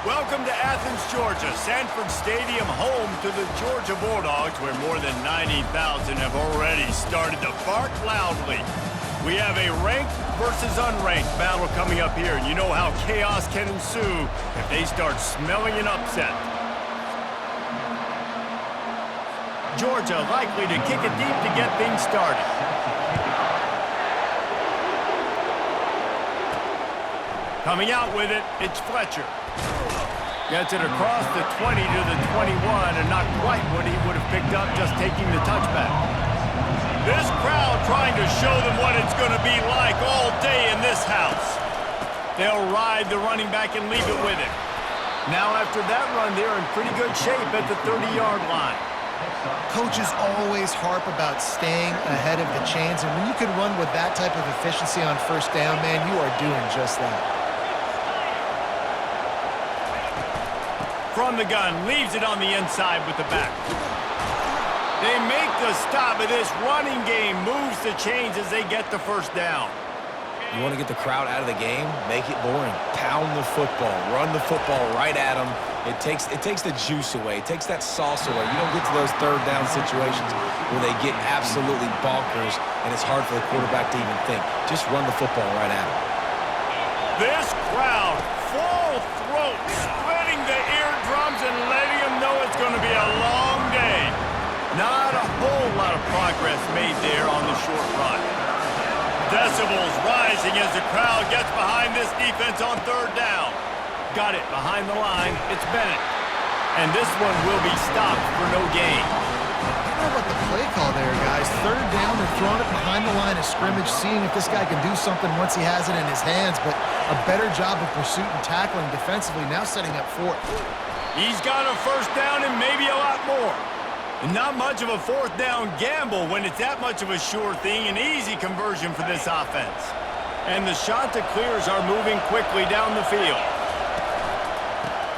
Welcome to Athens, Georgia, Sanford Stadium, home to the Georgia Bulldogs, where more than 90,000 have already started to bark loudly. We have a ranked versus unranked battle coming up here, and you know how chaos can ensue if they start smelling an upset. Georgia likely to kick it deep to get things started. Coming out with it, it's Fletcher. Gets it across the 20 to the 21, and not quite what he would have picked up just taking the touchback. This crowd trying to show them what it's going to be like all day in this house. They'll ride the running back and leave it with him. Now after that run, they're in pretty good shape at the 30-yard line. Coaches always harp about staying ahead of the chains, and when you can run with that type of efficiency on first down, man, you are doing just that. From the gun, leaves it on the inside with the back. They make the stop of this running game, moves the chains as they get the first down. You want to get the crowd out of the game? Make it boring. Pound the football. Run the football right at them. It takes the juice away. It takes that sauce away. You don't get to those third down situations where they get absolutely bonkers and it's hard for the quarterback to even think. Just run the football right at them. This crowd, full throat, splitting the eardrums and letting them know it's going to be a long day. Not a whole lot of progress made there on the short run. Decibels rising as the crowd gets behind this defense on third down. Got it behind the line. It's Bennett. And this one will be stopped for no gain. I don't know about the play call there, guys. Third down, they're throwing it behind the line of scrimmage, seeing if this guy can do something once he has it in his hands, but a better job of pursuit and tackling defensively, now setting up fourth. He's got a first down and maybe a lot more. Not much of a fourth down gamble when it's that much of a sure thing, an easy conversion for this offense. And the Chanticleers are moving quickly down the field.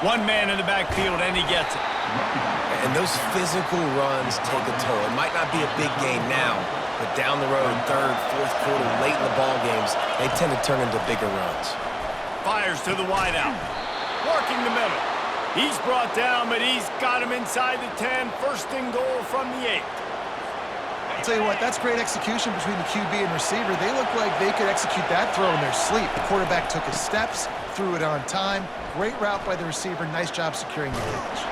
One man in the backfield, and he gets it. And those physical runs take a toll. It might not be a big game now, but down the road, third, fourth quarter, late in the ball games, they tend to turn into bigger runs. Fires to the wideout. Working the middle. He's brought down, but he's got him inside the 10. First and goal from the 8. I'll tell you what, that's great execution between the QB and receiver. They look like they could execute that throw in their sleep. The quarterback took his steps, threw it on time. Great route by the receiver. Nice job securing the catch.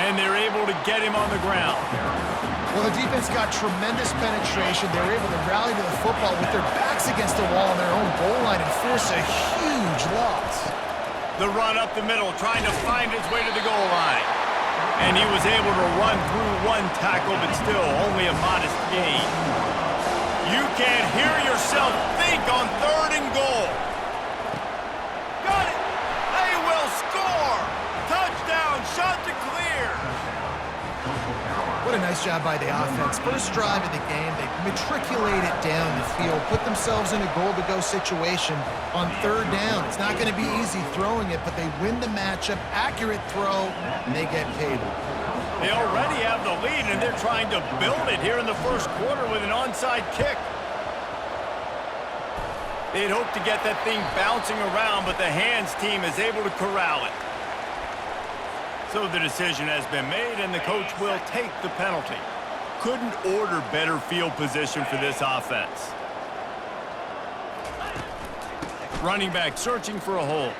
And they're able to get him on the ground. Well, the defense got tremendous penetration. They were able to rally to the football with their backs against the wall on their own goal line and force a huge loss. The run up the middle, trying to find his way to the goal line. And he was able to run through one tackle, but still only a modest gain. You can't hear yourself think on third and goal. Got it! They will score! Touchdown, Chanticleer! What a nice job by the offense. First drive of the game, they matriculated down the field, put themselves in a goal-to-go situation on third down. It's not going to be easy throwing it, but they win the matchup, accurate throw, and they get paid. They already have the lead, and they're trying to build it here in the first quarter with an onside kick. They'd hoped to get that thing bouncing around, but the hands team is able to corral it. So the decision has been made, and the coach will take the penalty. Couldn't order better field position for this offense. Running back searching for a hole.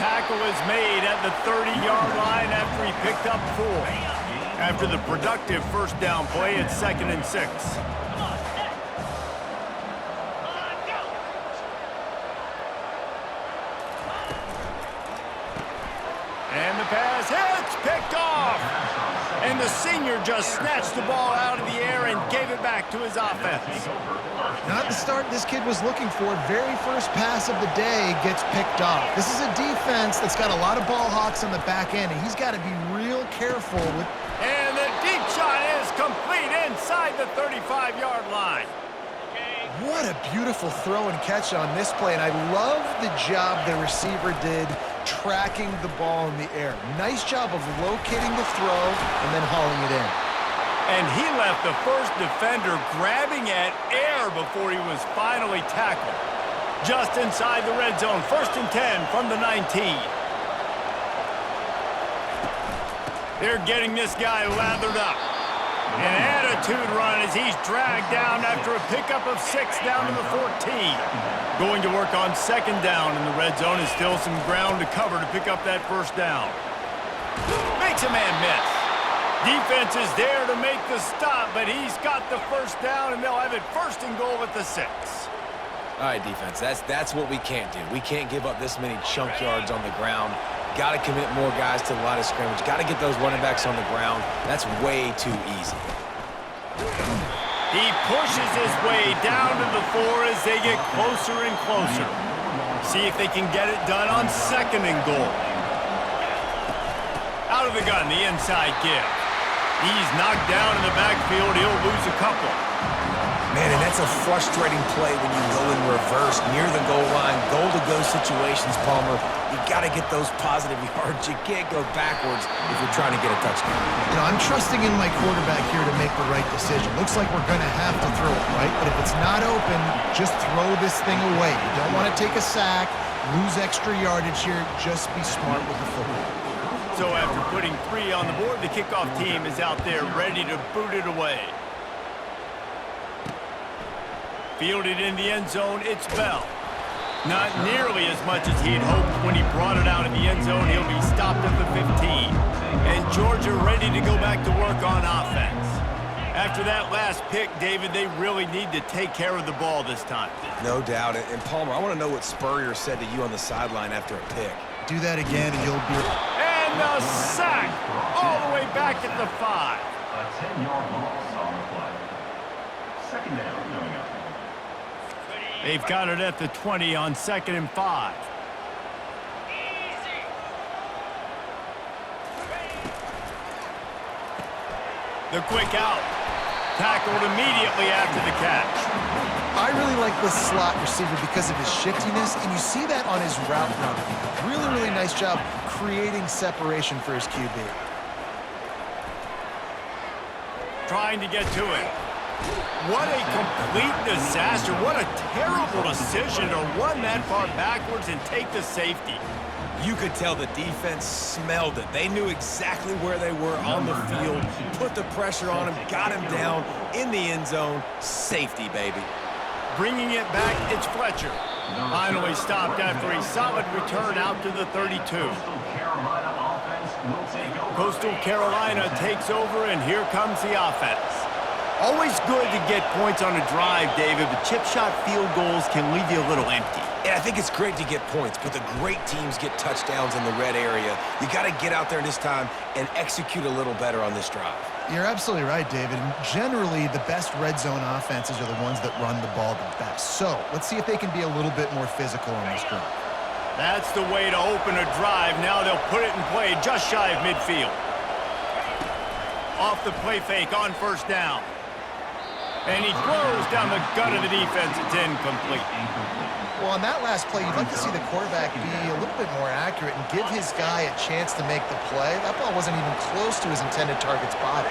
Tackle is made at the 30-yard line after he picked up 4. After the productive first down play, it's 2nd and 6. And the pass hits, picked off. And the senior just snatched the ball out of the air and gave it back to his offense. Not the start this kid was looking for. Very first pass of the day gets picked off. This is a defense that's got a lot of ball hawks on the back end, and he's got to be real careful with. And the deep shot is complete inside the 35-yard line. What a beautiful throw and catch on this play, and I love the job the receiver did tracking the ball in the air. Nice job of locating the throw and then hauling it in. And he left the first defender grabbing at air before he was finally tackled. Just inside the red zone, 1st and 10 from the 19. They're getting this guy lathered up. An attitude run as he's dragged down after a pickup of 6 down to the 14. Going to work on 2nd down in the red zone, and still some ground to cover to pick up that 1st down. Makes a man miss. Defense is there to make the stop, but he's got the 1st down, and they'll have it 1st and goal at the 6. All right, defense, that's what we can't do. We can't give up this many chunk yards on the ground. Got to commit more guys to the line of scrimmage. Got to get those running backs on the ground. That's way too easy. He pushes his way down to the 4 as they get closer and closer. See if they can get it done on 2nd and goal. Out of the gun, the inside give. He's knocked down in the backfield. He'll lose a couple. Man, and that's a frustrating play when you go in reverse near the goal line, goal-to-go situations, Palmer. You got to get those positive yards. You can't go backwards if you're trying to get a touchdown. You know, I'm trusting in my quarterback here to make the right decision. Looks like we're going to have to throw it, right? But if it's not open, just throw this thing away. You don't want to take a sack, lose extra yardage here. Just be smart with the football. So after putting 3 on the board, the kickoff team is out there ready to boot it away. Fielded in the end zone, it's Bell. Not nearly as much as he had hoped when he brought it out in the end zone. He'll be stopped at the 15. And Georgia ready to go back to work on offense. After that last pick, David, they really need to take care of the ball this time. No doubt. And Palmer, I want to know what Spurrier said to you on the sideline after a pick. Do that again and you'll be... And the sack all the way back at the 5. A 10-yard loss on the play. 2nd down coming up. They've got it at the 20 on 2nd and 5. The quick out. Tackled immediately after the catch. I really like this slot receiver because of his shiftiness, and you see that on his route running. Really, really nice job creating separation for his QB. Trying to get to it. What a complete disaster. What a terrible decision to run that far backwards and take the safety. You could tell the defense smelled it. They knew exactly where they were on the field, put the pressure on him, got him down in the end zone. Safety, baby. Bringing it back, it's Fletcher. Finally stopped after a solid return out to the 32. Coastal Carolina takes over, and here comes the offense. Always good to get points on a drive, David, but chip shot field goals can leave you a little empty. And I think it's great to get points, but the great teams get touchdowns in the red area. You got to get out there this time and execute a little better on this drive. You're absolutely right, David. And generally, the best red zone offenses are the ones that run the ball the best. So let's see if they can be a little bit more physical on this drive. That's the way to open a drive. Now they'll put it in play just shy of midfield. Off the play fake on 1st down. And he throws down the gut of the defense. It's incomplete. Well, on that last play, you'd like to see the quarterback be a little bit more accurate and give his guy a chance to make the play. That ball wasn't even close to his intended target's body.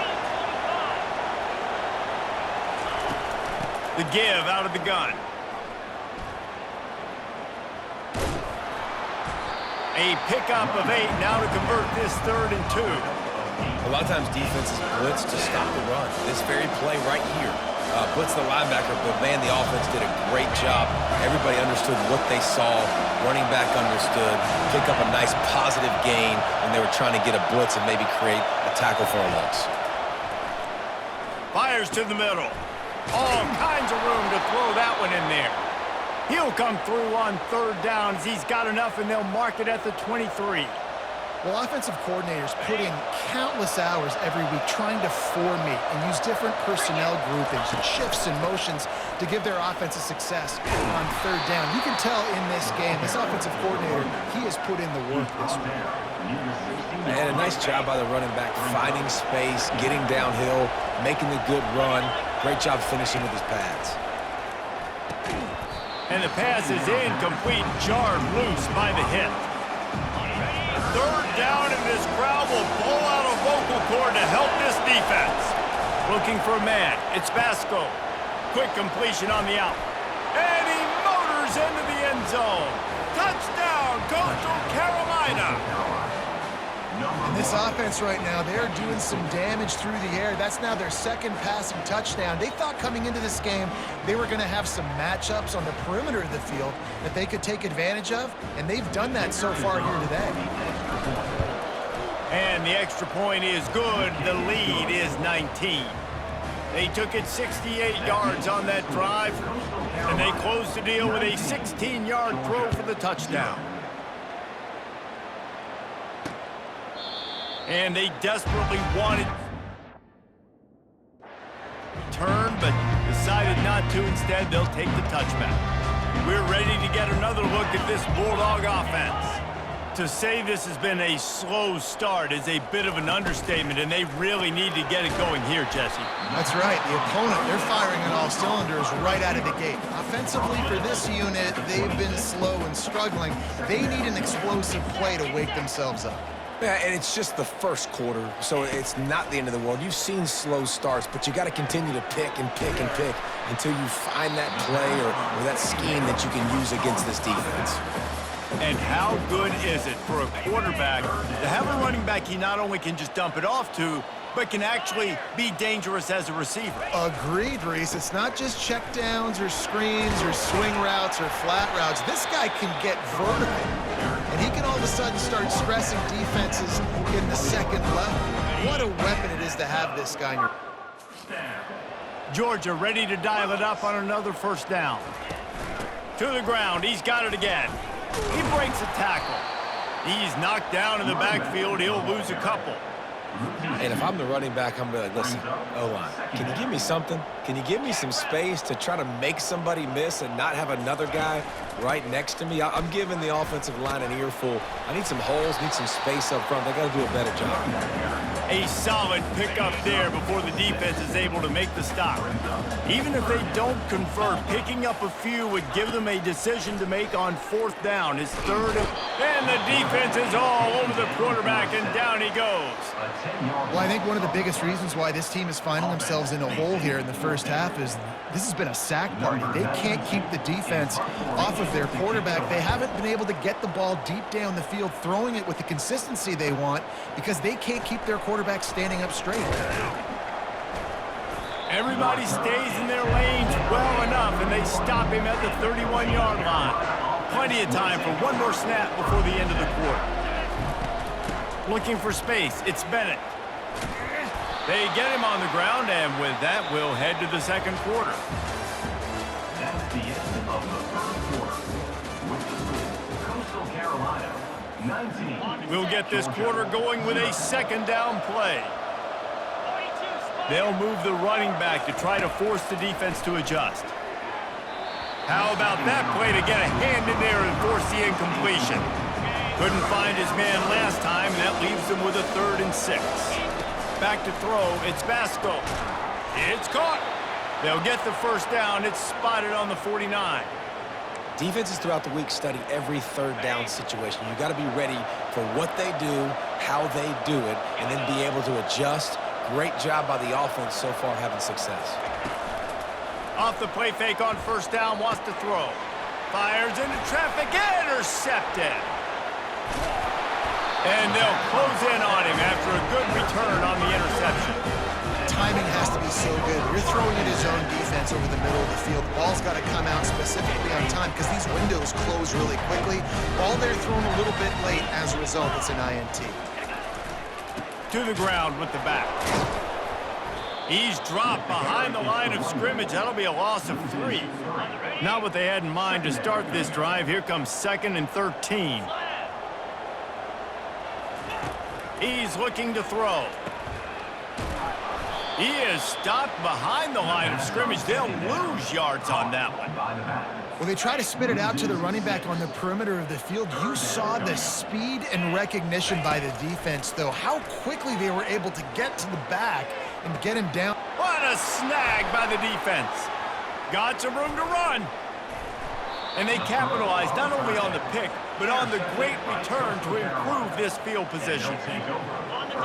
The give out of the gun. A pickup of 8 now to convert this 3rd and 2. A lot of times defenses blitz to stop the run. This very play right here. Blitz the linebacker, but man, the offense did a great job. Everybody understood what they saw. Running back understood. Pick up a nice positive gain when they were trying to get a blitz and maybe create a tackle for a loss. Fires to the middle. All kinds of room to throw that one in there. He'll come through on 3rd down as he's got enough, and they'll mark it at the 23. Well, offensive coordinators put in countless hours every week trying to formate and use different personnel groupings and shifts and motions to give their offense a success on 3rd down. You can tell in this game, this offensive coordinator, he has put in the work this week. And a nice job by the running back, finding space, getting downhill, making the good run. Great job finishing with his pads. And the pass is incomplete, jarred loose by the hit. 3rd down, and this crowd will pull out a vocal cord to help this defense. Looking for a man. It's Vasco. Quick completion on the out. And he motors fires into the end zone. Touchdown, Coastal Carolina. And this offense right now, they're doing some damage through the air. That's now their second passing touchdown. They thought coming into this game they were going to have some matchups on the perimeter of the field that they could take advantage of, and they've done that so far here today. And the extra point is good. The lead is 19. They took it 68 yards on that drive, and they closed the deal with a 16-yard throw for the touchdown. And they desperately wanted turn, but decided not to. Instead, they'll take the touchback. We're ready to get another look at this Bulldog offense. To say this has been a slow start is a bit of an understatement, and they really need to get it going here, Jesse. That's right. The opponent, they're firing on all cylinders right out of the gate. Offensively, for this unit, they've been slow and struggling. They need an explosive play to wake themselves up. Yeah, and it's just the first quarter, so it's not the end of the world. You've seen slow starts, but you got to continue to pick and pick and pick until you find that play or that scheme that you can use against this defense. And how good is it for a quarterback to have a running back he not only can just dump it off to, but can actually be dangerous as a receiver? Agreed, Reese. It's not just checkdowns or screens or swing routes or flat routes. This guy can get vertical, and he can all of a sudden start stressing defenses in the second level. What a weapon it is to have this guy in your... Georgia ready to dial it up on another first down. To the ground. He's got it again. He breaks a tackle. He's knocked down in the backfield. He'll lose a couple. And if I'm the running back, I'm going to be like, listen, O-line, can you give me something? Can you give me some space to try to make somebody miss and not have another guy right next to me? I'm giving the offensive line an earful. I need some holes, need some space up front. They got to do a better job. A solid pickup there before the defense is able to make the stop. Even if they don't convert, picking up a few would give them a decision to make on fourth down. It's third, and the defense is all over the quarterback, and down he goes. Well, I think one of the biggest reasons why this team is finding themselves in a hole here in the first half is this has been a sack party. They can't keep the defense off of their quarterback. They haven't been able to get the ball deep down the field, throwing it with the consistency they want because they can't keep their quarterback standing up straight. Everybody stays in their lanes well enough, and they stop him at the 31-yard line. Plenty of time for one more snap before the end of the quarter. Looking for space, it's Bennett. They get him on the ground, and with that, we'll head to the second quarter. That's the end of the first quarter. With the score, Coastal Carolina, 19. We'll get this quarter going with a second down play. They'll move the running back to try to force the defense to adjust. How about that play to get a hand in there and force the incompletion? Couldn't find his man last time, and that leaves them with a 3rd and 6. Back to throw, it's Basco. It's caught. They'll get the first down. It's spotted on the 49. Defenses throughout the week study every third down situation. You got to be ready for what they do, how they do it, and then be able to adjust. Great job by the offense so far having success. Off the play fake on first down, wants to throw. Fires into traffic, intercepted. And they'll close in on him after a good return on the interception. Timing has to be so good. You're throwing at his own defense over the middle of the field. The ball's got to come out specifically on time because these windows close really quickly. Ball there thrown a little bit late. As a result, it's an INT. To the ground with the back. He's dropped behind the line of scrimmage. That'll be a loss of 3. Not what they had in mind to start this drive. Here comes 2nd and 13. He's looking to throw. He is stopped behind the line of scrimmage. They'll lose yards on that one. When they try to spit it out to the running back on the perimeter of the field, you saw the speed and recognition by the defense, though, how quickly they were able to get to the back and get him down. What a snag by the defense. Got some room to run. And they capitalized not only on the pick, but on the great return to improve this field position.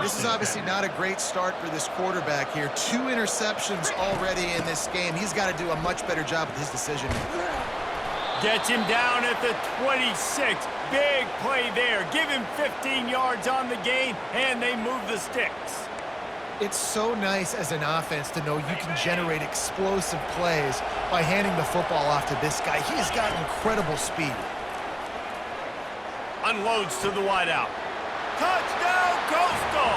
This is obviously not a great start for this quarterback here. 2 interceptions already in this game. He's got to do a much better job with his decision. Gets him down at the 26. Big play there. Give him 15 yards on the gain, and they move the sticks. It's so nice as an offense to know you can generate explosive plays by handing the football off to this guy. He has got incredible speed. Unloads to the wideout. Touchdown, Coastal!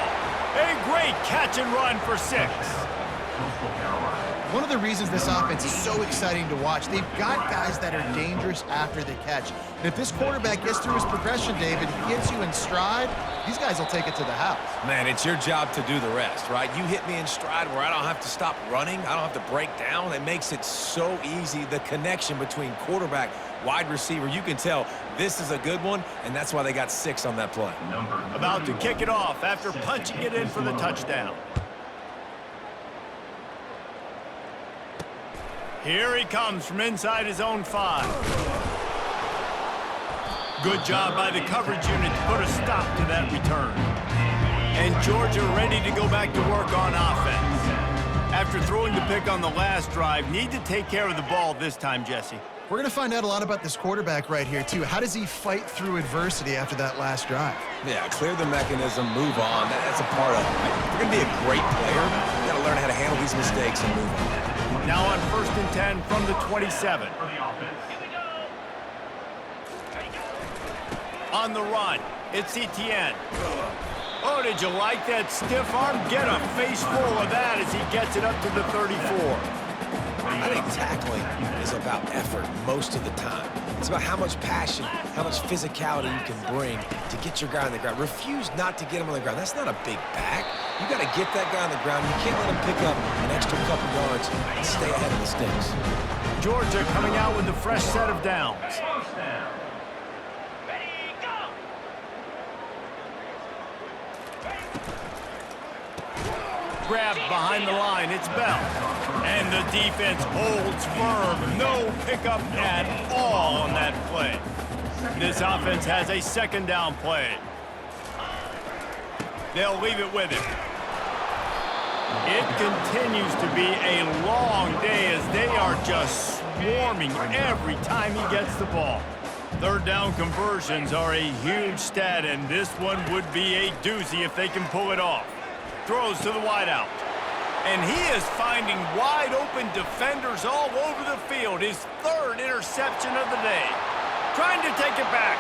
A great catch and run for 6. Coastal Carolina. One of the reasons this offense is so exciting to watch, they've got guys that are dangerous after the catch. And if this quarterback gets through his progression, David, he gets you in stride, these guys will take it to the house. Man, it's your job to do the rest, right? You hit me in stride where I don't have to stop running. I don't have to break down. It makes it so easy. The connection between quarterback, wide receiver, you can tell this is a good one, and that's why they got 6 on that play. About to kick it off after punching it in for the touchdown. Here he comes from inside his own 5. Good job by the coverage unit to put a stop to that return. And Georgia ready to go back to work on offense. After throwing the pick on the last drive, need to take care of the ball this time, Jesse. We're going to find out a lot about this quarterback right here, too. How does he fight through adversity after that last drive? Yeah, clear the mechanism, move on. That's a part of it. Right? If you're going to be a great player, you got to learn how to handle these mistakes and move on. Now on 1st and 10 from the 27. On the run, it's Etienne. Oh, did you like that stiff arm? Get a face full of that as he gets it up to the 34. I think tackling is about effort most of the time. It's about how much passion, how much physicality you can bring to get your guy on the ground. Refuse not to get him on the ground. That's not a big back. You got to get that guy on the ground. You can't let him pick up an extra couple yards and stay ahead of the sticks. Georgia coming out with a fresh set of downs. Grabbed behind the line, it's Bell. And the defense holds firm. No pickup at all on that play. This offense has a 2nd down play. They'll leave it with him. It continues to be a long day as they are just swarming every time he gets the ball. 3rd down conversions are a huge stat, and this one would be a doozy if they can pull it off. Throws to the wideout. And he is finding wide open defenders all over the field. His 3rd interception of the day. Trying to take it back.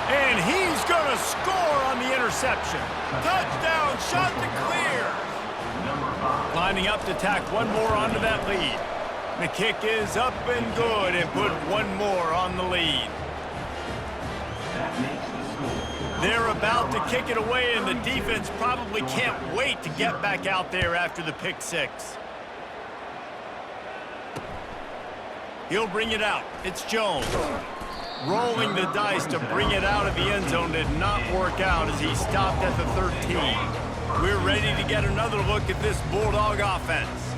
And he's going to score on the interception. Touchdown, shot to clear. Lining up to tack one more onto that lead. The kick is up and good and put one more on the lead. They're about to kick it away, and the defense probably can't wait to get back out there after the pick 6. He'll bring it out. It's Jones. Rolling the dice to bring it out of the end zone did not work out as he stopped at the 13. We're ready to get another look at this Bulldog offense.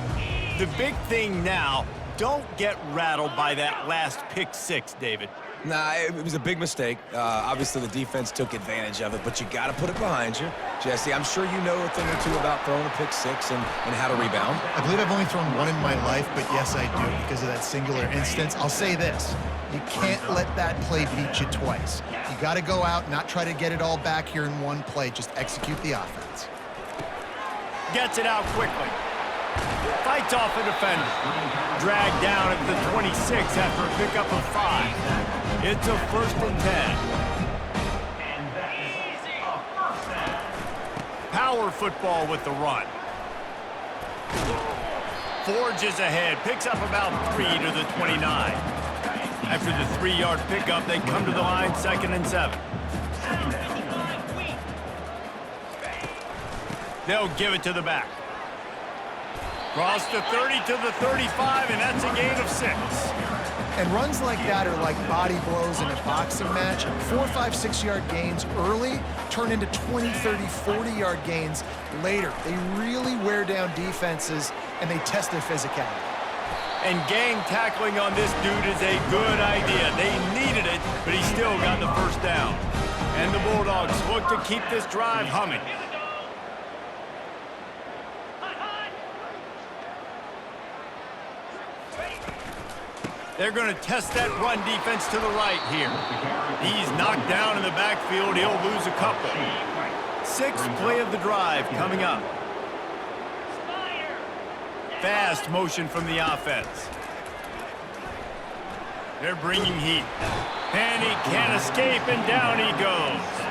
The big thing now, don't get rattled by that last pick 6, David. Nah, it was a big mistake. Obviously, the defense took advantage of it, but you got to put it behind you. Jesse, I'm sure you know a thing or two about throwing a pick 6 and how to rebound. I believe I've only thrown one in my life, but yes, I do because of that singular instance. I'll say this. You can't let that play beat you twice. You got to go out, not try to get it all back here in one play. Just execute the offense. Gets it out quickly. Fights off a defender. Dragged down at the 26 after a pickup of 5. It's a 1st and 10. Power football with the run. Forges ahead, picks up about 3 to the 29. After the 3-yard pickup, they come to the line 2nd and 7. They'll give it to the back. Cross the 30 to the 35, and that's a gain of 6. And runs like that are like body blows in a boxing match. 4, 5, 6-yard gains early turn into 20, 30, 40-yard gains later. They really wear down defenses, and they test their physicality. And gang tackling on this dude is a good idea. They needed it, but he still got the 1st down. And the Bulldogs look to keep this drive humming. They're going to test that run defense to the right here. He's knocked down in the backfield. He'll lose a couple. Sixth play of the drive coming up. Fast motion from the offense. They're bringing heat. And he can't escape, and down he goes.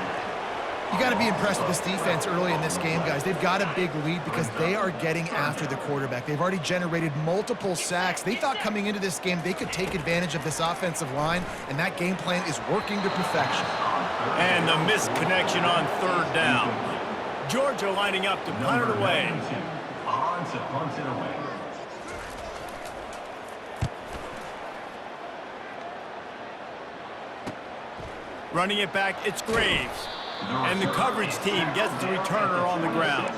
You got to be impressed with this defense early in this game, guys. They've got a big lead because they are getting after the quarterback. They've already generated multiple sacks. They thought coming into this game they could take advantage of this offensive line, and that game plan is working to perfection. And the missed connection on third down. Georgia lining up to punt it away. On to punt it away. Running it back, it's Graves. And the coverage team gets the returner on the ground.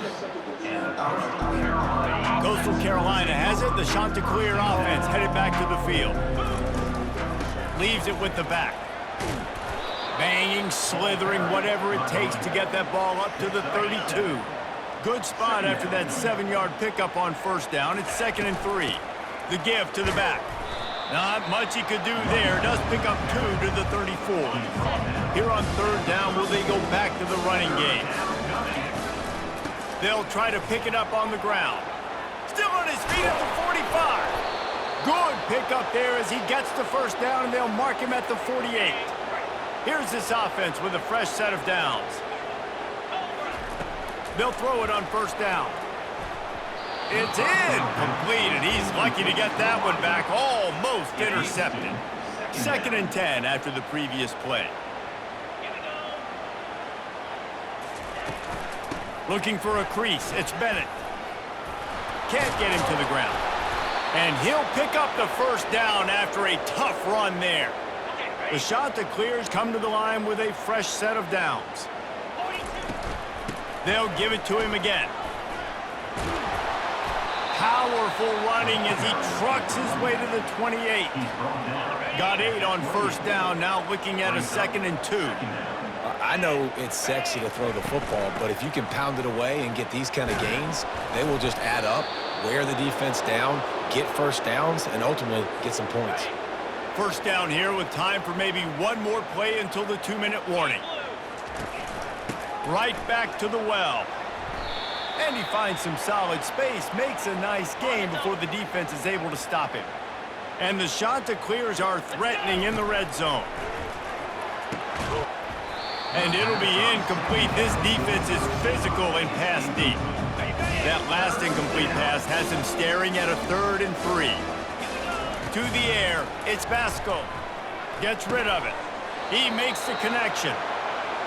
Coastal Carolina has it. The Chanticleer offense headed back to the field. Leaves it with the back. Banging, slithering, whatever it takes to get that ball up to the 32. Good spot after that 7-yard pickup on first down. It's 2nd and 3. The give to the back. Not much he could do there. Does pick up 2 to the 34. Here on third down, will they go back to the running game? They'll try to pick it up on the ground. Still on his feet at the 45. Good pickup there as he gets the first down, and they'll mark him at the 48. Here's this offense with a fresh set of downs. They'll throw it on first down. It's incomplete, and he's lucky to get that one back. Almost intercepted. 2nd and 10 after the previous play. Looking for a crease. It's Bennett. Can't get him to the ground. And he'll pick up the first down after a tough run there. The Chanticleers come to the line with a fresh set of downs. They'll give it to him again. Powerful running as he trucks his way to the 28. Got 8 on first down, now looking at a 2nd and 2. I know it's sexy to throw the football, but if you can pound it away and get these kind of gains, they will just add up, wear the defense down, get first downs, and ultimately get some points. First down here with time for maybe one more play until the 2-minute warning. Right back to the well. And he finds some solid space, makes a nice gain before the defense is able to stop him. And the Chanticleers are threatening in the red zone. And it'll be incomplete. This defense is physical and pass deep. That last incomplete pass has him staring at a 3rd and 3. To the air, it's Vasco. Gets rid of it. He makes the connection.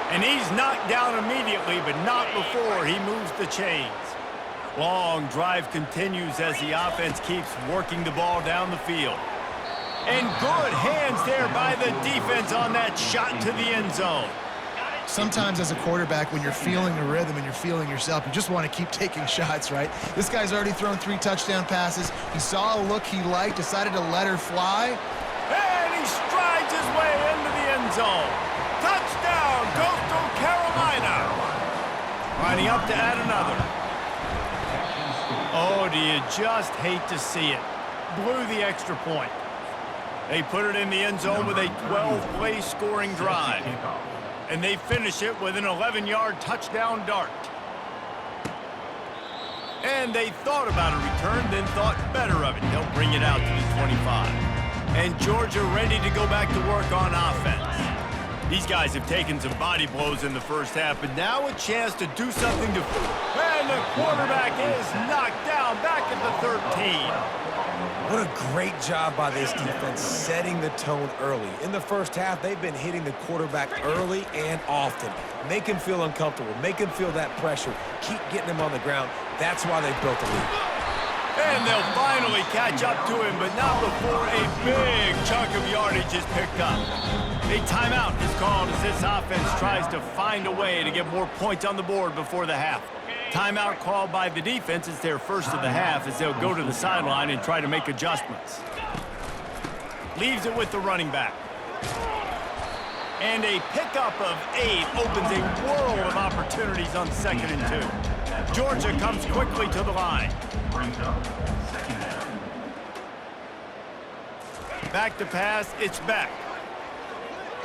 And he's knocked down immediately, but not before he moves the chains. Long drive continues as the offense keeps working the ball down the field. And good hands there by the defense on that shot to the end zone. Sometimes as a quarterback, when you're feeling the rhythm and you're feeling yourself, you just want to keep taking shots, right? This guy's already thrown 3 touchdown passes. He saw a look he liked, decided to let her fly. And he strides his way into the end zone. Touchdown, Coastal Carolina. Lining up to add another. Oh, do you just hate to see it? Blew the extra point. They put it in the end zone with a 12-play scoring drive. And they finish it with an 11-yard touchdown dart. And they thought about a return, then thought better of it. They'll bring it out to the 25. And Georgia ready to go back to work on offense. These guys have taken some body blows in the first half, but now a chance to do something to... And the quarterback is knocked down back at the 13. What a great job by this defense setting the tone early. In the first half, they've been hitting the quarterback early and often. Make him feel uncomfortable. Make him feel that pressure. Keep getting him on the ground. That's why they built the lead. And they'll finally catch up to him, but not before a big chunk of yardage is picked up. A timeout is called as this offense tries to find a way to get more points on the board before the half. Timeout called by the defense. It's their first of the half as they'll go to the sideline and try to make adjustments. Leaves it with the running back. And a pickup of 8 opens a world of opportunities on 2nd and 2. Georgia comes quickly to the line. Brings up 2nd down. Back to pass, it's Beck.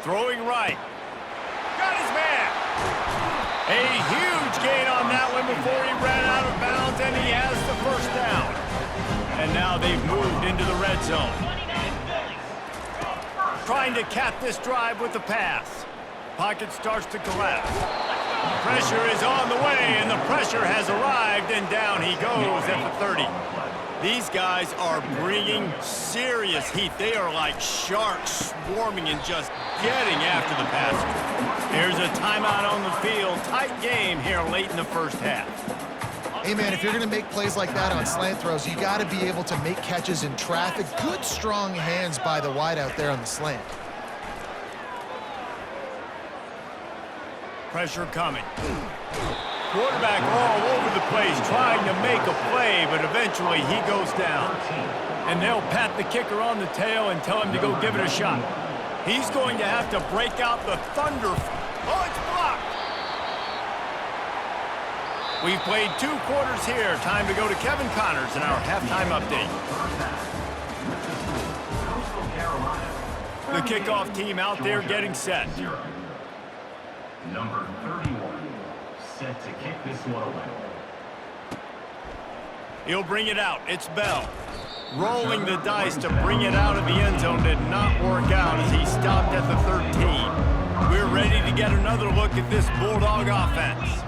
Throwing right. Got his man. A huge gain on that one before he ran out of bounds, and he has the first down. And now they've moved into the red zone. Trying to cap this drive with the pass. Pocket starts to collapse. Pressure is on the way, and the pressure has arrived, and down he goes at the 30. These guys are bringing serious heat. They are like sharks swarming and just getting after the passer. There's a timeout on the field. Tight game here late in the first half. Hey, man, if you're going to make plays like that on slant throws, you got to be able to make catches in traffic. Good, strong hands by the wide out there on the slant. Pressure coming. Quarterback all over the place trying to make a play, but eventually he goes down. And they'll pat the kicker on the tail and tell him to go give it a shot. He's going to have to break out the thunder. Oh, it's blocked. We've played 2 quarters here. Time to go to Kevin Connors in our halftime update. The kickoff team out there getting set. Number 31, set to kick this one away. He'll bring it out. It's Bell. Rolling the dice to bring it out of the end zone did not work out as he stopped at the 13. We're ready to get another look at this Bulldog offense.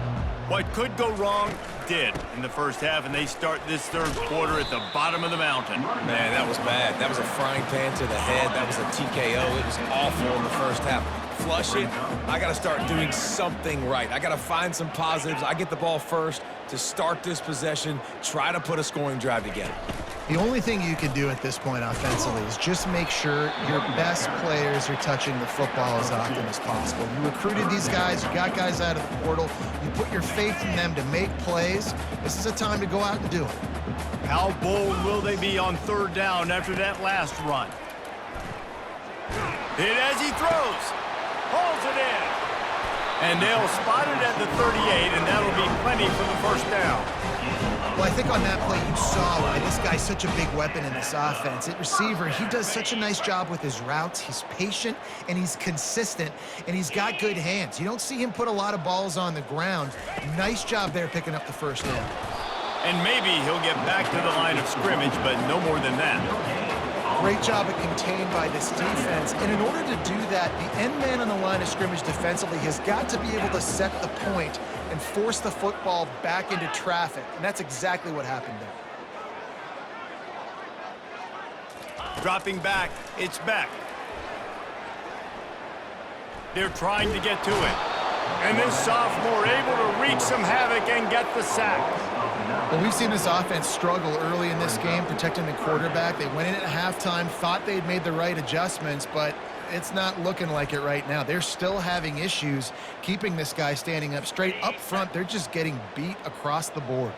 What could go wrong did in the first half, and they start this third quarter at the bottom of the mountain. Man, that was bad. That was a frying pan to the head. That was a TKO. It was awful in the first half. Flush it. I got to start doing something right. I got to find some positives. I get the ball first to start this possession, try to put a scoring drive together. The only thing you can do at this point offensively is just make sure your best players are touching the football as often as possible. You recruited these guys, you got guys out of the portal, you put your faith in them to make plays. This is a time to go out and do it. How bold will they be on third down after that last run? Hit as he throws. Hauls it in. And they'll spot it at the 38, and that'll be plenty for the first down. Well, I think on that play you saw why this guy's such a big weapon in this offense. At receiver, he does such a nice job with his routes. He's patient, and he's consistent, and he's got good hands. You don't see him put a lot of balls on the ground. Nice job there picking up the first down. And maybe he'll get back to the line of scrimmage, but no more than that. Great job at contained by this defense. And in order to do that, the end man on the line of scrimmage defensively has got to be able to set the point and force the football back into traffic. And that's exactly what happened there. Dropping back, it's Beck. They're trying to get to it. And this sophomore able to wreak some havoc and get the sack. Well, we've seen this offense struggle early in this game protecting the quarterback. They went in at halftime, thought they'd made the right adjustments, but it's not looking like it right now. They're still having issues keeping this guy standing up straight. Up front, they're just getting beat across the board.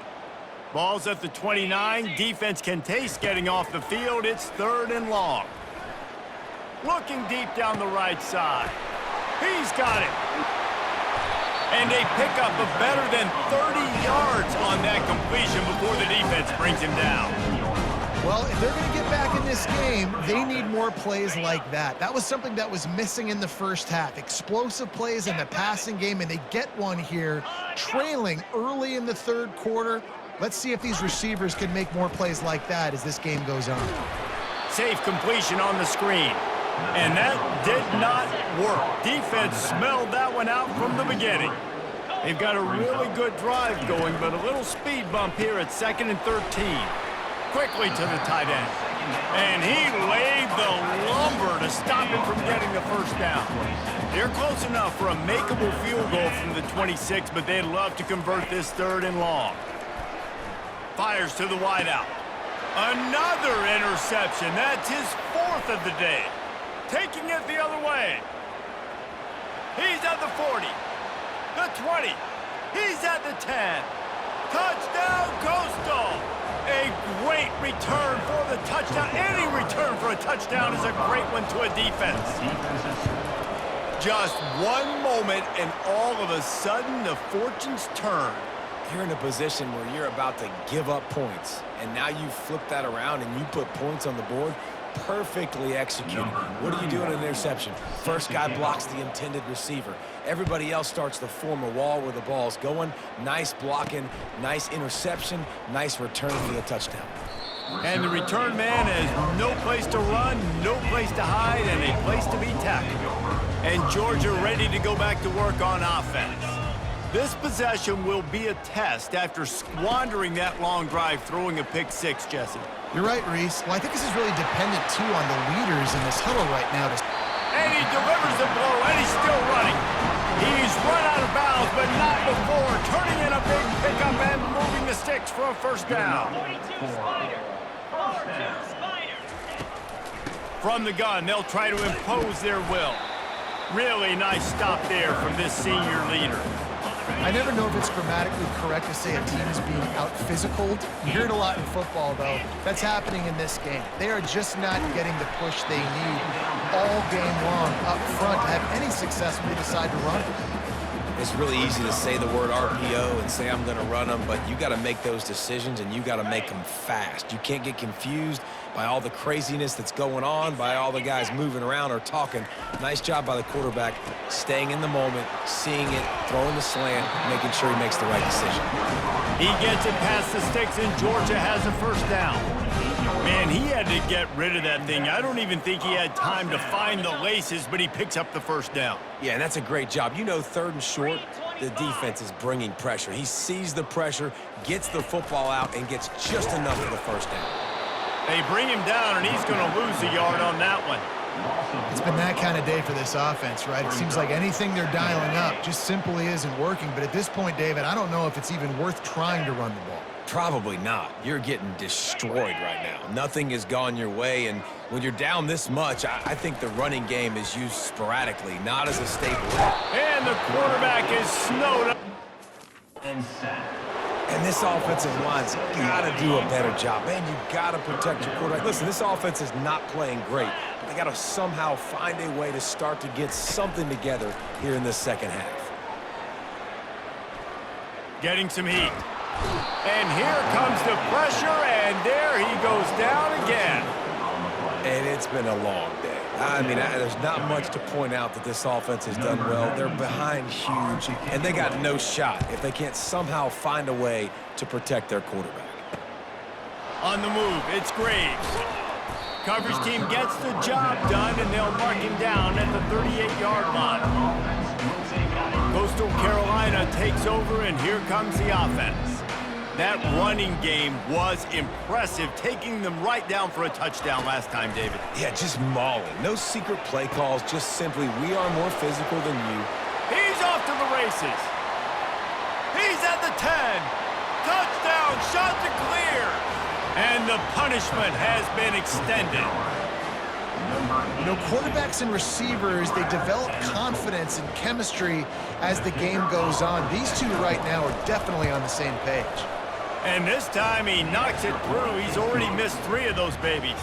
Ball's at the 29. Defense can taste getting off the field. It's 3rd and long. Looking deep down the right side. He's got it. And a pickup of better than 30 yards on that completion before the defense brings him down. Well, if they're going to get back in this game, they need more plays like that. That was something that was missing in the first half. Explosive plays in the passing game, and they get one here, trailing early in the third quarter. Let's see if these receivers can make more plays like that as this game goes on. Safe completion on the screen. And that did not work. Defense smelled that one out from the beginning. They've got a really good drive going, but a little speed bump here at 2nd and 13. Quickly to the tight end. And he laid the lumber to stop him from getting the first down. They're close enough for a makeable field goal from the 26, but they'd love to convert this 3rd and long. Fires to the wideout. Another interception. That's his 4th of the day. Taking it the other way. He's at the 40. The 20. He's at the 10. Touchdown, Coastal. A great return for the touchdown. Any return for a touchdown is a great one to a defense. Just one moment, and all of a sudden, the fortunes turn. You're in a position where you're about to give up points, and now you flip that around and you put points on the board. perfectly executed. What do you do in an interception? First guy blocks the intended receiver. Everybody else starts to form a wall where the ball's going. Nice blocking, nice interception, nice return for the touchdown. And the return man has no place to run, no place to hide, and a place to be tackled. And Georgia ready to go back to work on offense. This possession will be a test after squandering that long drive throwing a pick six, Jesse. You're right, Reese. Well, I think this is really dependent, too, on the leaders in this huddle right now. And he delivers the blow, and he's still running. He's run out of bounds, but not before. Turning in a big pickup and moving the sticks for a first down. From the gun, they'll try to impose their will. Really nice stop there from this senior leader. I never know if it's grammatically correct to say a team is being out-physicaled. You hear it a lot in football, though. That's happening in this game. They are just not getting the push they need all game long up front to have any success when they decide to run it. It's really easy to say the word RPO and say I'm going to run them, but you got to make those decisions, and you got to make them fast. You can't get confused by all the craziness that's going on, by all the guys moving around or talking. Nice job by the quarterback, staying in the moment, seeing it, throwing the slant, making sure he makes the right decision. He gets it past the sticks, and Georgia has a first down. Man, he had to get rid of that thing. I don't even think he had time to find the laces, but he picks up the first down. Yeah, and that's a great job. You know, third and short, the defense is bringing pressure. He sees the pressure, gets the football out, and gets just enough for the first down. They bring him down, and he's going to lose a yard on that one. It's been that kind of day for this offense, right? It seems like anything they're dialing up just simply isn't working. But at this point, David, I don't know if it's even worth trying to run the ball. Probably not. You're getting destroyed right now. Nothing has gone your way, and when you're down this much, I think the running game is used sporadically, not as a staple. And the quarterback is snowed up. And this offensive line's got to do a better job. Man, you got to protect your quarterback. Listen, this offense is not playing great, but they got to somehow find a way to start to get something together here in this second half. Getting some heat. And here comes the pressure, and there he goes down again. And it's been a long day. I mean, there's not much to point out that this offense has done well. They're behind huge, and they got no shot if they can't somehow find a way to protect their quarterback. On the move, it's Graves. Coverage team gets the job done, and they'll mark him down at the 38-yard line. Coastal Carolina takes over, and here comes the offense. That running game was impressive, taking them right down for a touchdown last time, David. Yeah, just mauling. No secret play calls, just simply, we are more physical than you. He's off to the races. He's at the 10. Touchdown, shot to clear. And the punishment has been extended. You know, quarterbacks and receivers, they develop confidence and chemistry as the game goes on. These two right now are definitely on the same page. And this time he knocks it through. He's already missed 3 of those babies.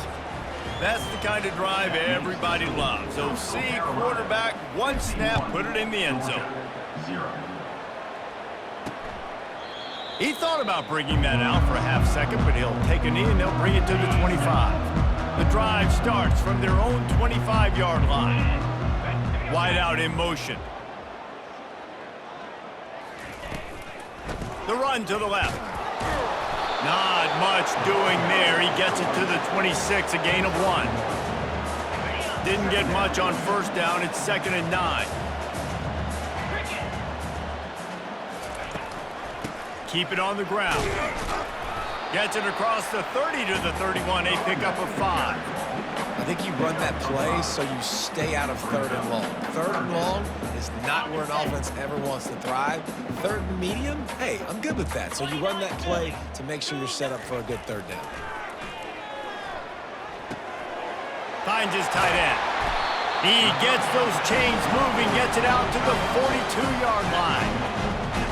That's the kind of drive everybody loves. OC, quarterback, one snap, put it in the end zone. He thought about bringing that out for a half second, but he'll take a knee and they'll bring it to the 25. The drive starts from their own 25-yard line. Wide out in motion. The run to the left. Not much doing there. He gets it to the 26, a gain of 1. Didn't get much on first down. It's 2nd and 9. Keep it on the ground. Gets it across the 30 to the 31, a pickup of 5. I think you run that play so you stay out of 3rd and long. 3rd and long is not where an offense ever wants to thrive. 3rd and medium, hey, I'm good with that. So you run that play to make sure you're set up for a good 3rd down. Finds his tight end. He gets those chains moving, gets it out to the 42-yard line.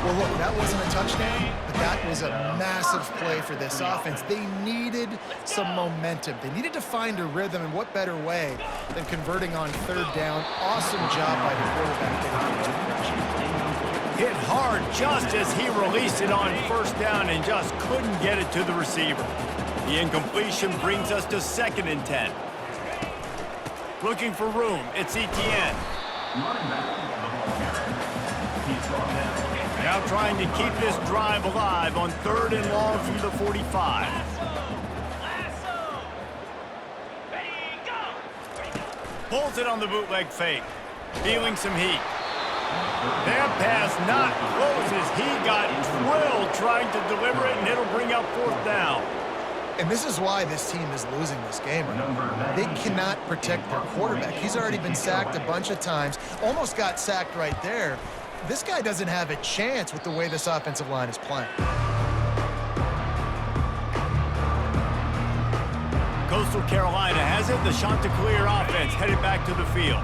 Well, look, that wasn't a touchdown, but that was a massive play for this offense. They needed some momentum. They needed to find a rhythm, and what better way than converting on 3rd down. Awesome job by the quarterback. Hit hard just as he released it on 1st down and just couldn't get it to the receiver. The incompletion brings us to 2nd and 10. Looking for room. It's Etienne. Running back, the ball carrier. He's brought down. Now trying to keep this drive alive on 3rd and long from the 45. Pulls it on the bootleg fake. Feeling some heat. That pass not close as he got drilled trying to deliver it, and it'll bring up 4th down. And this is why this team is losing this game right now. They cannot protect their quarterback. He's already been sacked a bunch of times. Almost got sacked right there. This guy doesn't have a chance with the way this offensive line is playing. Coastal Carolina has it. The Chanticleer offense headed back to the field.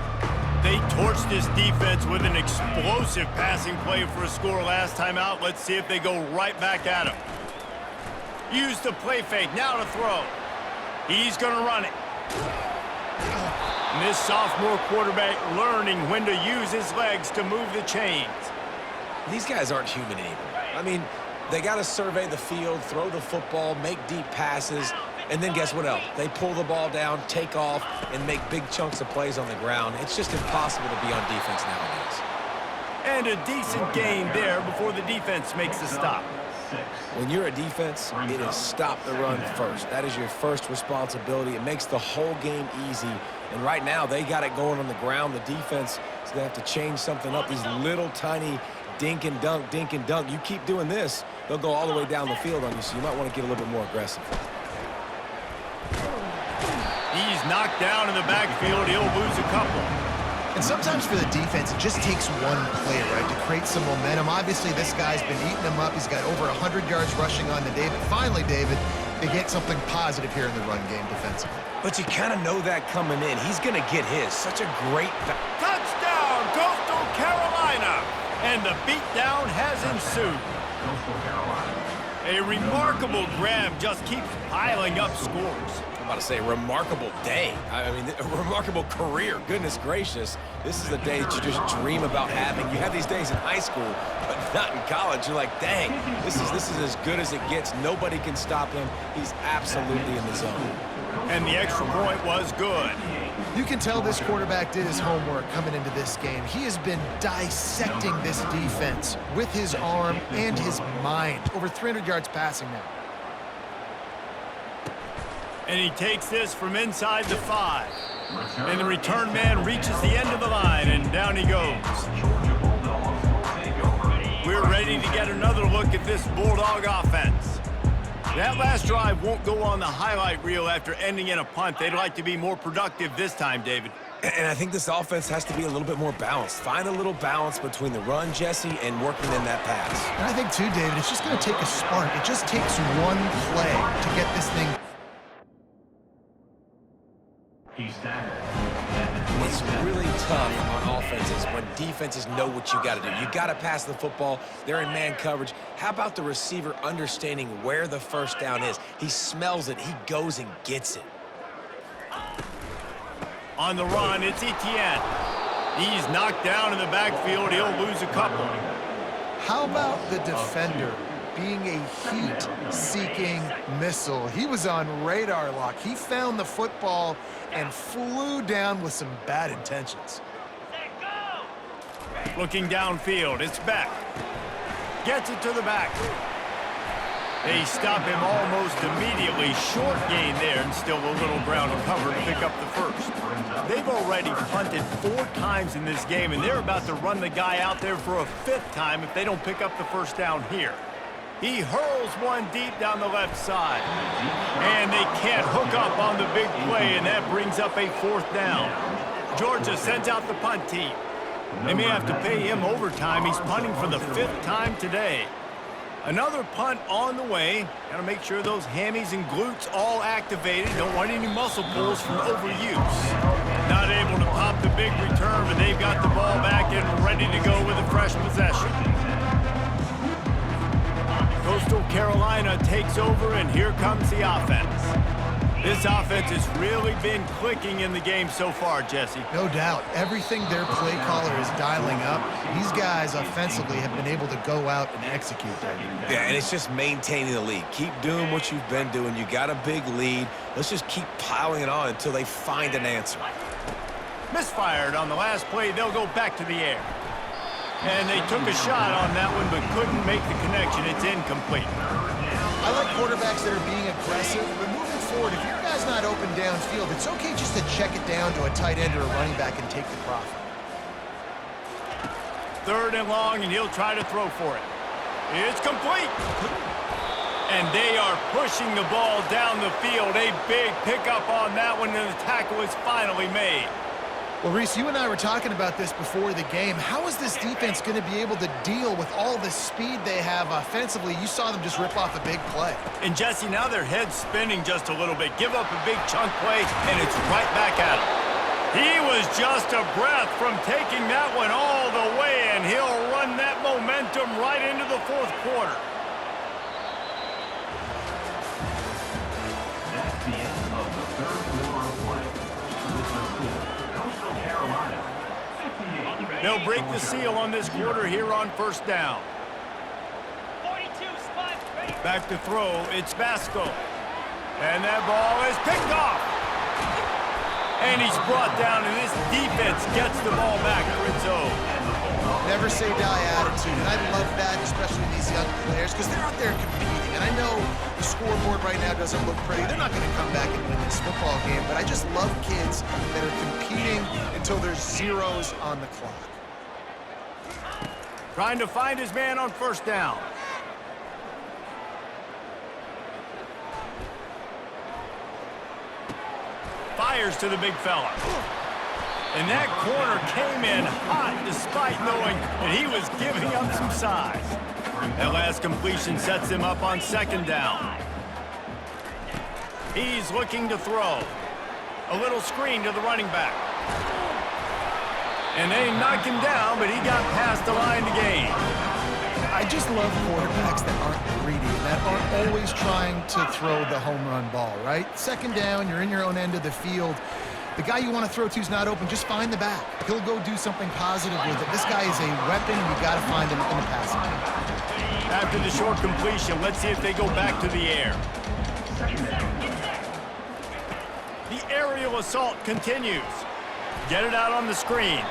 They torched this defense with an explosive passing play for a score last time out. Let's see if they go right back at him. Use the play fake. Now to throw. He's going to run it. And this sophomore quarterback learning when to use his legs to move the chains. These guys aren't human anymore. I mean, they got to survey the field, throw the football, make deep passes, and then guess what else? They pull the ball down, take off, and make big chunks of plays on the ground. It's just impossible to be on defense nowadays. And a decent gain there before the defense makes the stop. When you're a defense, it is stop the run first. That is your first responsibility. It makes the whole game easy. And right now, they got it going on the ground. The defense is going to have to change something up. These little tiny dink and dunk, dink and dunk. You keep doing this, they'll go all the way down the field on you, so you might want to get a little bit more aggressive. He's knocked down in the backfield. He'll lose a couple. And sometimes for the defense, it just takes one play, right, to create some momentum. Obviously, this guy's been eating them up. He's got over 100 yards rushing on to David. Finally, David, they get something positive here in the run game defensively. But you kind of know that coming in. He's going to get his. Such a great... Touchdown, Coastal Carolina! And the beatdown has ensued. Coastal Carolina. A remarkable grab just keeps piling up scores. I'm about to say, remarkable day. I mean, a remarkable career. Goodness gracious. This is the day that you just dream about having. You have these days in high school, but not in college. You're like, dang, this is as good as it gets. Nobody can stop him. He's absolutely in the zone. And the extra point was good. You can tell this quarterback did his homework coming into this game. He has been dissecting this defense with his arm and his mind. Over 300 yards passing now. And he takes this from inside the 5. And the return man reaches the end of the line, and down he goes. We're ready to get another look at this Bulldog offense. That last drive won't go on the highlight reel after ending in a punt. They'd like to be more productive this time, David. And I think this offense has to be a little bit more balanced. Find a little balance between the run, Jesse, and working in that pass. And I think, too, David, it's just going to take a spark. It just takes one play to get this thing. He's staggered. It's really tough on offenses when defenses know what you got to do. You got to pass the football. They're in man coverage. How about the receiver understanding where the first down is? He smells it. He goes and gets it. On the run, it's Etienne. He's knocked down in the backfield. He'll lose a couple. How about the defender being a heat-seeking missile? He was on radar lock. He found the football and flew down with some bad intentions. Looking downfield, it's Beck. Gets it to the back. They stop him almost immediately. Short gain there, and still a little ground to cover to pick up the first. They've already punted 4 times in this game, and they're about to run the guy out there for a 5th time if they don't pick up the first down here. He hurls one deep down the left side. And they can't hook up on the big play, and that brings up a 4th down. Georgia sends out the punt team. They may have to pay him overtime. He's punting for the 5th time today. Another punt on the way. Got to make sure those hammies and glutes all activated. Don't want any muscle pulls from overuse. Not able to pop the big return, but they've got the ball back and ready to go with a fresh possession. Coastal Carolina takes over, and here comes the offense. This offense has really been clicking in the game so far, Jesse. No doubt. Everything their play caller is dialing up, these guys offensively have been able to go out and execute that. Yeah, and it's just maintaining the lead. Keep doing what you've been doing. You got a big lead. Let's just keep piling it on until they find an answer. Misfired on the last play. They'll go back to the air. And they took a shot on that one, but couldn't make the connection. It's incomplete. I like quarterbacks that are being aggressive, but moving forward, if your guy's not open downfield, it's okay just to check it down to a tight end or a running back and take the profit. 3rd and long, and he'll try to throw for it. It's complete. And they are pushing the ball down the field. A big pickup on that one, and the tackle is finally made. Well, Reese, you and I were talking about this before the game. How is this defense going to be able to deal with all the speed they have offensively? You saw them just rip off a big play. And Jesse, now their head's spinning just a little bit. Give up a big chunk play, and it's right back at him. He was just a breath from taking that one all the way, and he'll run that momentum right into the 4th quarter. That's the end of the 3rd quarter of play. With the score, Coastal Carolina, 58. They'll break the seal on this quarter here on 1st down. 42 spot. Back to throw, it's Vasco. And that ball is picked off. And he's brought down, and this defense gets the ball back for its own. Never say die attitude, and I love that, especially these young players, because they're out there competing. And I know the scoreboard right now doesn't look pretty. They're not going to come back and win this football game, but I just love kids that are competing until there's zeros on the clock. Trying to find his man on 1st down. Fires to the big fella. And that corner came in hot despite knowing that he was giving up some size. That last completion sets him up on 2nd down. He's looking to throw. A little screen to the running back. And they knock him down, but he got past the line to gain. I just love quarterbacks that aren't greedy, that aren't always trying to throw the home run ball, right? 2nd down, you're in your own end of the field. The guy you want to throw to is not open. Just find the back. He'll go do something positive with it. This guy is a weapon, and you got to find him in the passing game. After the short completion, let's see if they go back to the air. The aerial assault continues. Get it out on the screen.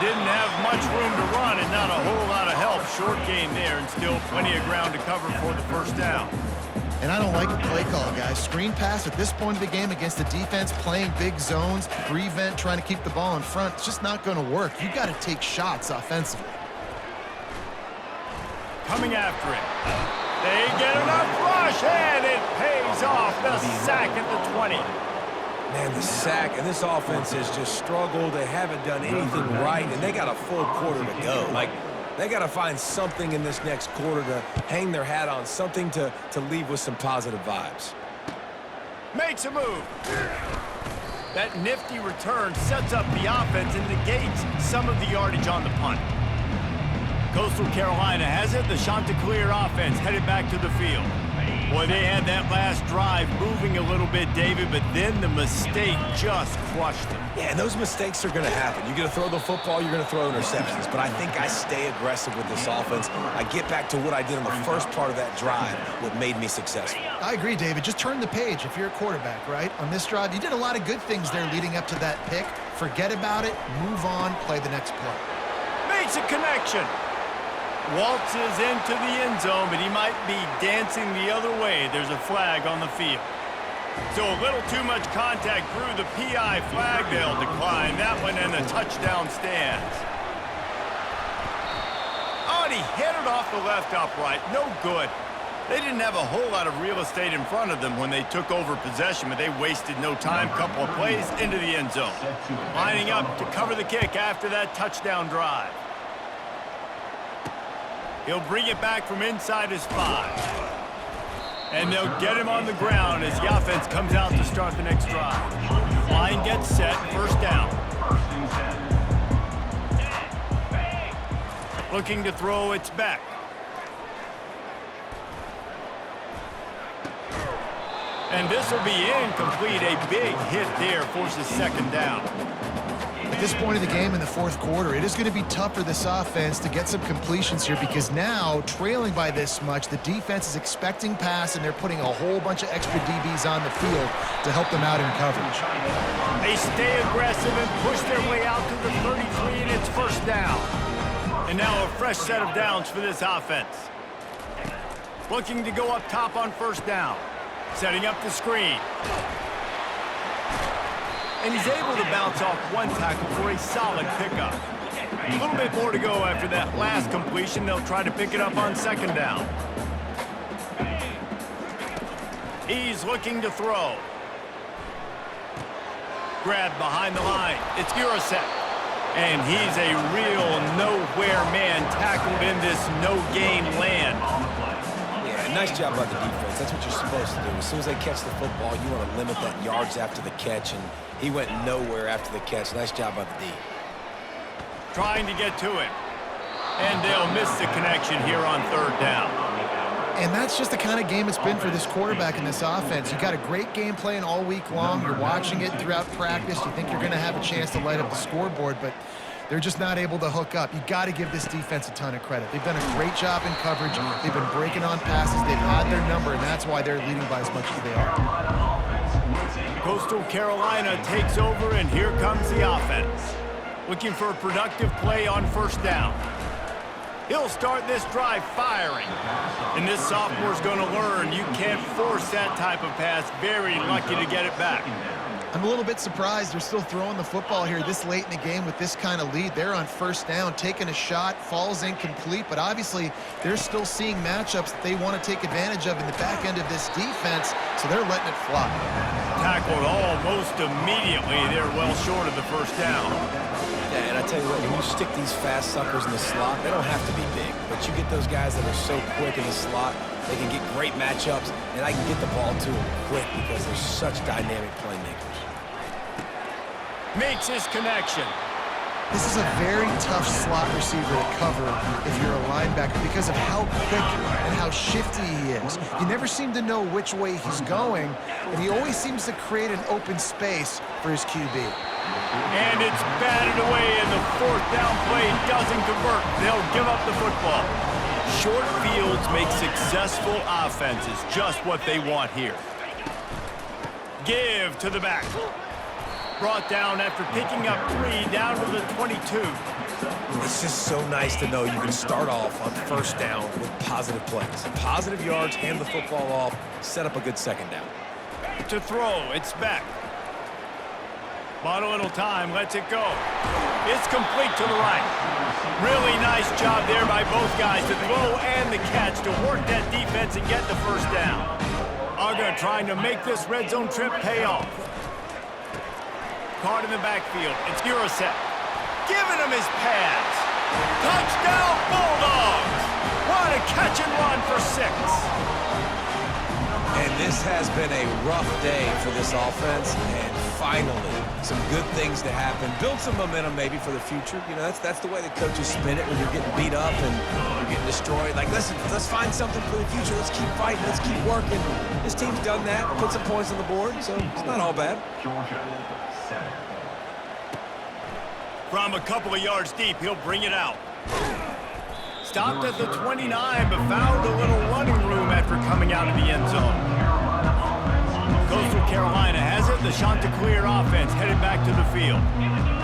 Didn't have much room to run and not a whole lot of help. Short gain there and still plenty of ground to cover for the 1st down. And I don't like the play call, guys. Screen pass at this point of the game against the defense, playing big zones, prevent, trying to keep the ball in front. It's just not going to work. You got to take shots offensively. Coming after it. They get enough rush, and it pays off. The sack at the 20. Man, the sack, and this offense has just struggled. They haven't done anything right, and they got a full quarter to go. Like, they got to find something in this next quarter to hang their hat on, something to leave with some positive vibes. Makes a move. That nifty return sets up the offense and negates some of the yardage on the punt. Coastal Carolina has it. The Chanticleer offense headed back to the field. Boy, they had that last drive moving a little bit, David, but then the mistake just crushed them. Yeah, and those mistakes are going to happen. You're going to throw the football, you're going to throw interceptions. But I think I stay aggressive with this offense. I get back to what I did on the first part of that drive, what made me successful. I agree, David. Just turn the page if you're a quarterback, right? On this drive, you did a lot of good things there leading up to that pick. Forget about it, move on, play the next play. Makes a connection. Waltzes into the end zone, but he might be dancing the other way. There's a flag on the field. So a little too much contact through the PI flag. They'll decline that one, and the touchdown stands. Oh, and he hit it off the left upright. No good. They didn't have a whole lot of real estate in front of them when they took over possession, but they wasted no time. Couple of plays into the end zone. Lining up to cover the kick after that touchdown drive. He'll bring it back from inside his 5. And they'll get him on the ground as the offense comes out to start the next drive. Line gets set, 1st down. Looking to throw, it's Beck. And this will be incomplete. A big hit there forces 2nd down. The this point of the game in the fourth quarter, it is going to be tough for this offense to get some completions here because now, trailing by this much, the defense is expecting pass, and they're putting a whole bunch of extra DBs on the field to help them out in coverage. They stay aggressive and push their way out to the 33, and it's first down. And now a fresh set of downs for this offense. Looking to go up top on first down. Setting up the screen. And he's able to bounce off one tackle for a solid pickup. A little bit more to go after that last completion. They'll try to pick it up on second down. He's looking to throw. Grabbed behind the line. It's Urasek. And he's a real nowhere man tackled in this no-gain land. Yeah, nice job by the defense. That's what you're supposed to do. As soon as they catch the football, you want to limit that yards after the catch, and he went nowhere after the catch. Nice job by the D. Trying to get to him. And they'll miss the connection here on third down. And that's just the kind of game it's been for this quarterback in this offense. You got a great game plan all week long. You're watching it throughout practice. You think you're going to have a chance to light up the scoreboard, but they're just not able to hook up. You got to give this defense a ton of credit. They've done a great job in coverage. They've been breaking on passes. They've had their number, and that's why they're leading by as much as they are. Coastal Carolina takes over, and here comes the offense. Looking for a productive play on first down. He'll start this drive firing. And this sophomore's going to learn you can't force that type of pass. Very lucky to get it back. I'm a little bit surprised they're still throwing the football here this late in the game with this kind of lead. They're on first down, taking a shot, falls incomplete, but obviously they're still seeing matchups that they want to take advantage of in the back end of this defense, so they're letting it fly. Tackled almost immediately. They're well short of the first down. Yeah, and I tell you what, when you stick these fast suckers in the slot, they don't have to be big, but you get those guys that are so quick in the slot, they can get great matchups, and I can get the ball to them quick because they're such dynamic playmakers. Makes his connection. This is a very tough slot receiver to cover if you're a linebacker because of how quick and how shifty he is. You never seem to know which way he's going, and he always seems to create an open space for his QB. And it's batted away, and the fourth down play doesn't convert. They'll give up the football. Short fields make successful offenses just what they want here. Give to the back. Brought down after picking up 3 down to the 22. It's just so nice to know you can start off on first down with positive plays. Positive yards, hand the football off, set up a good second down. To throw, it's back. Bought a little time, lets it go. It's complete to the right. Really nice job there by both guys to throw and the catch to work that defense and get the first down. Uga trying to make this red zone trip pay off. Caught in the backfield. It's Urasek. Giving him his pads. Touchdown, Bulldogs! What a catch and run for 6. And this has been a rough day for this offense, and finally, some good things to happen. Build some momentum maybe for the future. You know, that's the way the coaches spin it when you're getting beat up and you're getting destroyed. Like, listen, let's find something for the future. Let's keep fighting. Let's keep working. This team's done that, put some points on the board, so it's not all bad. Georgia, 7. From a couple of yards deep, he'll bring it out. Stopped at the 29, but found a little running room after coming out of the end zone. Coastal Carolina has it. The Chanticleer offense headed back to the field.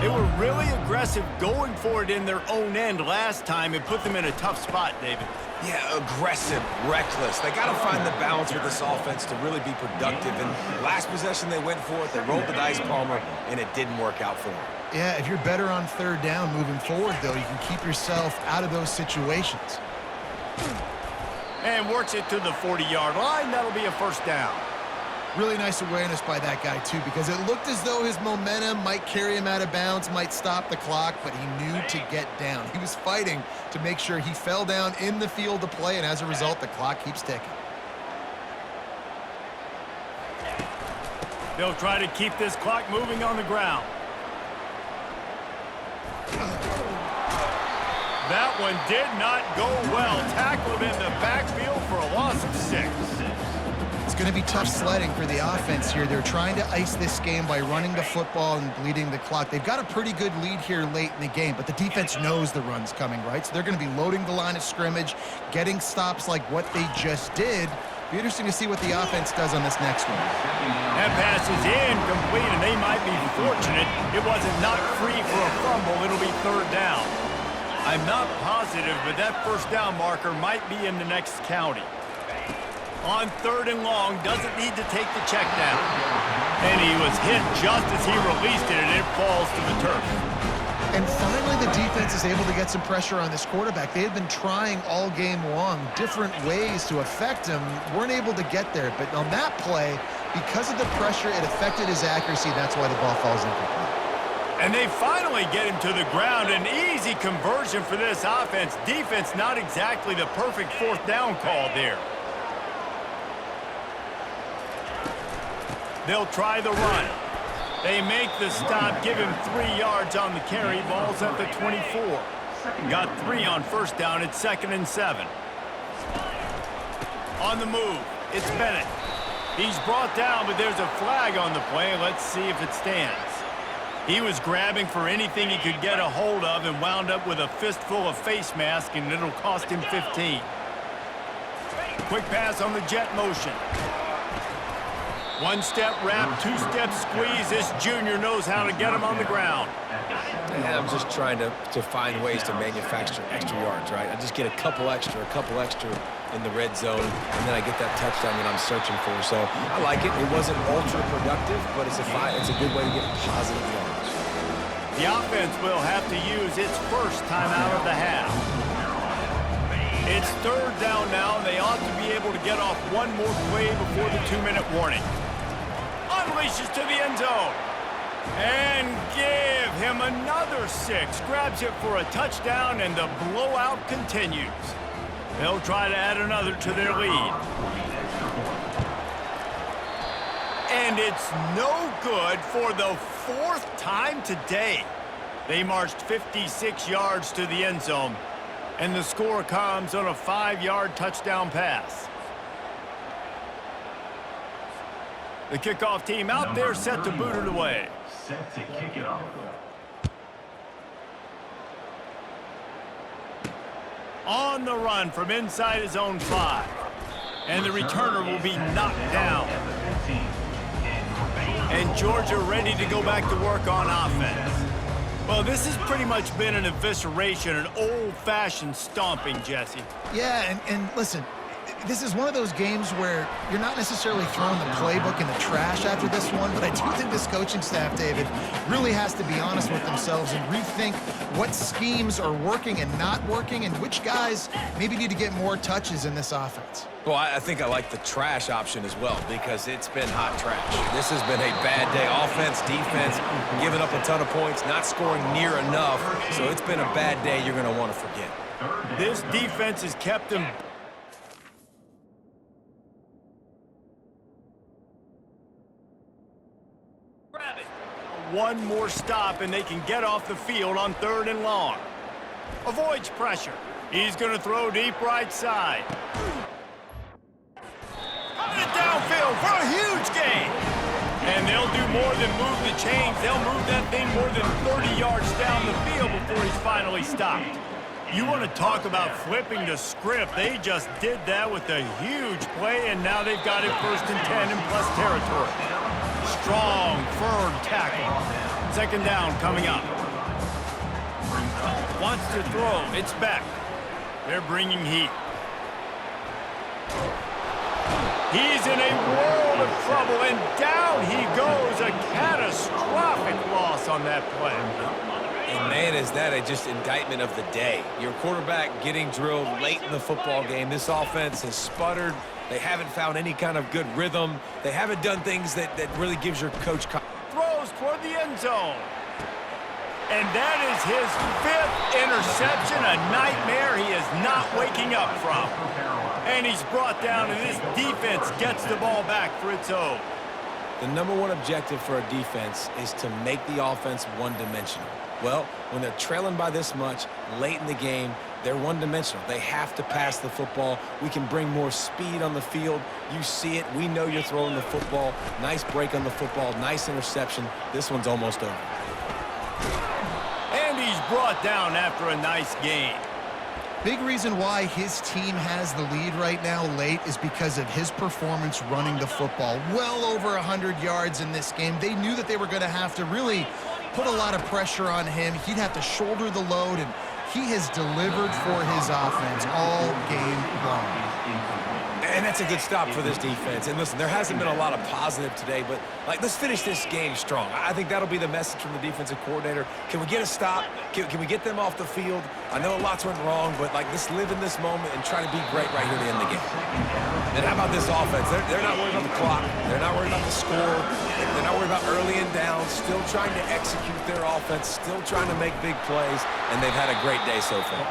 They were really aggressive going for it in their own end last time. It put them in a tough spot, David. Yeah, aggressive, reckless. They got to find the balance with this offense to really be productive. And last possession, they went for it. They rolled the dice, Palmer, and it didn't work out for them. Yeah, if you're better on third down moving forward, though, you can keep yourself out of those situations. And works it to the 40-yard line. That'll be a first down. Really nice awareness by that guy, too, because it looked as though his momentum might carry him out of bounds, might stop the clock, but he knew to get down. He was fighting to make sure he fell down in the field to play, and as a result, the clock keeps ticking. They'll try to keep this clock moving on the ground. That one did not go well. Tackled in the backfield for a loss of 6. It's going to be tough sledding for the offense here. They're trying to ice this game by running the football and bleeding the clock. They've got a pretty good lead here late in the game, but the defense knows the run's coming, right? So they're going to be loading the line of scrimmage, getting stops like what they just did. Be interesting to see what the offense does on this next one. That pass is incomplete, and they might be fortunate it wasn't knocked free for a fumble. It'll be third down. I'm not positive, but that first down marker might be in the next county. On third and long, doesn't need to take the check down. And he was hit just as he released it, and it falls to the turf. And finally, the defense is able to get some pressure on this quarterback. They had been trying all game long different ways to affect him, weren't able to get there. But on that play, because of the pressure, it affected his accuracy. That's why the ball falls incomplete. And they finally get him to the ground. An easy conversion for this offense. Defense, not exactly the perfect fourth down call there. They'll try the run. They make the stop, give him 3 yards on the carry. Ball's at the 24. Got 3 on first down. It's 2nd and 7. On the move, it's Bennett. He's brought down, but there's a flag on the play. Let's see if it stands. He was grabbing for anything he could get a hold of and wound up with a fistful of face mask, and it'll cost him 15. Quick pass on the jet motion. One-step wrap, two-step squeeze. This junior knows how to get him on the ground. And I'm just trying to find ways to manufacture extra yards, right? I just get a couple extra in the red zone, and then I get that touchdown that I'm searching for. So I like it. It wasn't ultra productive, but it's a good way to get positive yards. The offense will have to use its first time out of the half. It's third down now, and they ought to be able to get off one more play before the 2-minute warning. Unleashes to the end zone. And give him another 6. Grabs it for a touchdown, and the blowout continues. They'll try to add another to their lead. And it's no good for the 4th time today. They marched 56 yards to the end zone, and the score comes on a 5-yard touchdown pass. The kickoff team out there set to boot it away. Set to kick it off. On the run from inside his own 5. And the returner will be knocked down. And Georgia ready to go back to work on offense. Well, this has pretty much been an evisceration, an old-fashioned stomping, Jesse. Yeah, and listen, this is one of those games where you're not necessarily throwing the playbook in the trash after this one, but I do think this coaching staff, David, really has to be honest with themselves and rethink what schemes are working and not working and which guys maybe need to get more touches in this offense. Well, I think I like the trash option as well because it's been hot trash. This has been a bad day. Offense, defense, giving up a ton of points, not scoring near enough. So it's been a bad day you're going to want to forget. This defense has kept them. Grab it. One more stop, and they can get off the field on 3rd and long. Avoids pressure. He's going to throw deep right side. It downfield for a huge gain. And they'll do more than move the chains. They'll move that thing more than 30 yards down the field before he's finally stopped. You want to talk about flipping the script. They just did that with a huge play, and now they've got it 1st and 10 in plus territory. Strong, firm tackle. 2nd down coming up. Wants to throw. It's back. They're bringing heat. He's in a world of trouble, and down he goes. A catastrophic loss on that play. And man, is that just indictment of the day. Your quarterback getting drilled late in the football game. This offense has sputtered. They haven't found any kind of good rhythm. They haven't done things that really gives your coach Throws toward the end zone. And that is his 5th interception, a nightmare he is not waking up from. And he's brought down, and this defense gets the ball back for its own. The #1 objective for a defense is to make the offense one-dimensional. Well, when they're trailing by this much late in the game, They're one-dimensional. They have to pass the football. We can bring more speed on the field. You see it. We know you're throwing the football. Nice break on the football. Nice interception. This one's almost over. And he's brought down after a nice gain. Big reason why his team has the lead right now late is because of his performance running the football. Well over 100 yards in this game. They knew that they were going to have to really put a lot of pressure on him. He'd have to shoulder the load, and he has delivered for his offense all game long. And that's a good stop for this defense. And listen, there hasn't been a lot of positive today, but let's finish this game strong. I think that'll be the message from the defensive coordinator. Can we get a stop? Can we get them off the field? I know lots went wrong, but let's live in this moment and try to be great right here to end the game. And how about this offense? They're not worried about the clock. They're not worried about the score. They're not worried about early and down. Still trying to execute their offense. Still trying to make big plays. And they've had a great day so far.